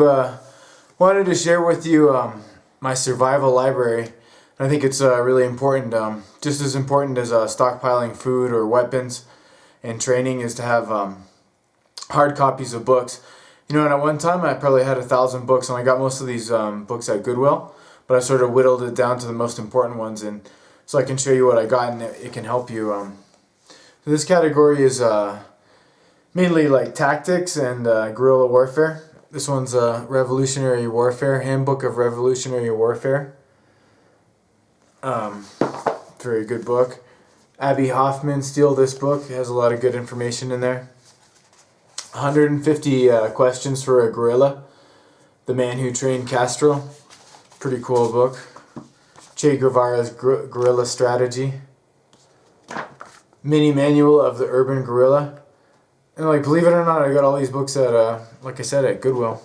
Uh, Wanted to share with you my survival library. I think it's really important, just as important as stockpiling food or weapons and training is to have hard copies of books. You know, and at one time I probably had 1,000 books, and I got most of these books at Goodwill, but I sort of whittled it down to the most important ones, and so I can show you what I got, and it can help you. So this category is mainly like tactics and guerrilla warfare. This one's Revolutionary Warfare, Handbook of Revolutionary Warfare. Very good book. Abby Hoffman steal this book. It has a lot of good information in there. 150 questions for a guerrilla. The Man Who Trained Castro. Pretty cool book. Che Guevara's Guerrilla Strategy. Mini Manual of the Urban Guerrilla. And like, believe it or not, I got all these books at, like I said, at Goodwill.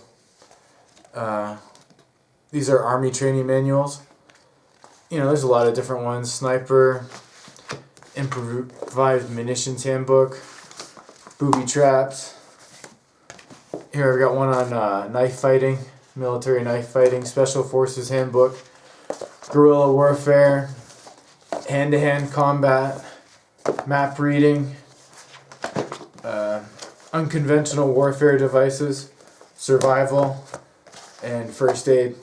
These are army training manuals. You know, there's a lot of different ones. Sniper, Improvised Munitions Handbook, Booby Traps. Here I've got one on knife fighting, military knife fighting, Special Forces Handbook, Guerrilla Warfare, Hand-to-hand combat, map reading, unconventional warfare devices, survival, and first aid.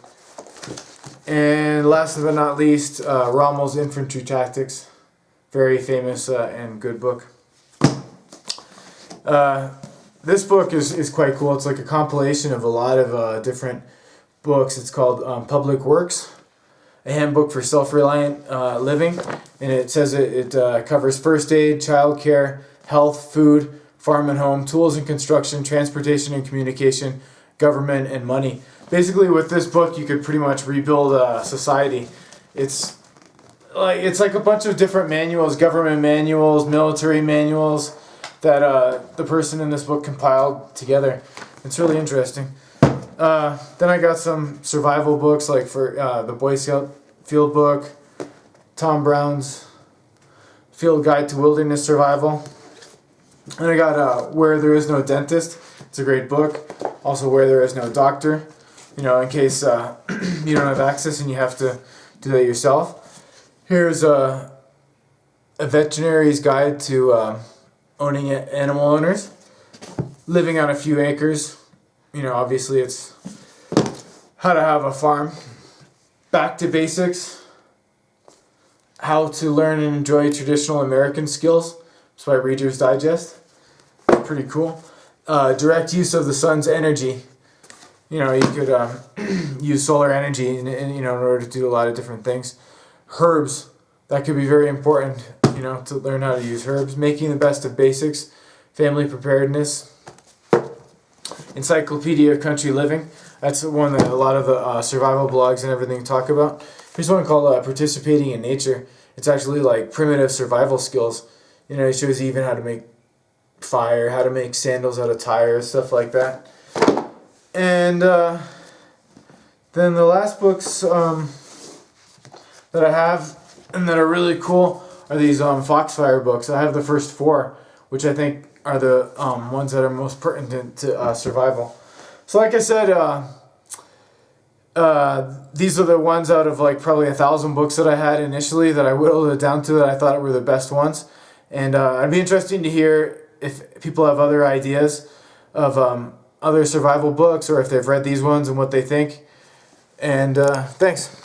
And last but not least, Rommel's Infantry Tactics. Very famous and good book. This book is quite cool. It's like a compilation of a lot of different books. It's called Public Works, a handbook for self-reliant living. And it says it covers first aid, childcare, health, food, farm and home, tools and construction, transportation and communication, government, and money. Basically, with this book, you could pretty much rebuild society. It's like a bunch of different manuals, government manuals, military manuals, that the person in this book compiled together. It's really interesting. Then I got some survival books, like for the Boy Scout Field Book, Tom Brown's Field Guide to Wilderness Survival. And I got Where There Is No Dentist. It's a great book. Also, Where There Is No Doctor. You know, in case you don't have access and you have to do that yourself. Here's a veterinary's guide to owning animal owners. Living on a Few Acres. You know, obviously it's how to have a farm. Back to Basics. How to learn and enjoy traditional American skills. It's by Reader's Digest. Pretty cool. Direct use of the sun's energy. You know, you could use solar energy in order to do a lot of different things. Herbs. That could be very important, you know, to learn how to use herbs. Making the Best of Basics. Family Preparedness. Encyclopedia of Country Living. That's the one that a lot of the survival blogs and everything talk about. Here's one called Participating in Nature. It's actually like primitive survival skills. You know, it shows you even how to make fire, how to make sandals out of tires, stuff like that. And then the last books that I have and that are really cool are these Foxfire books. I have the first 4, which I think are the ones that are most pertinent to survival. So like I said, these are the ones out of like probably 1,000 books that I had initially that I whittled it down to that I thought were the best ones. And it'd be interesting to hear if people have other ideas of other survival books, or if they've read these ones and what they think. And thanks.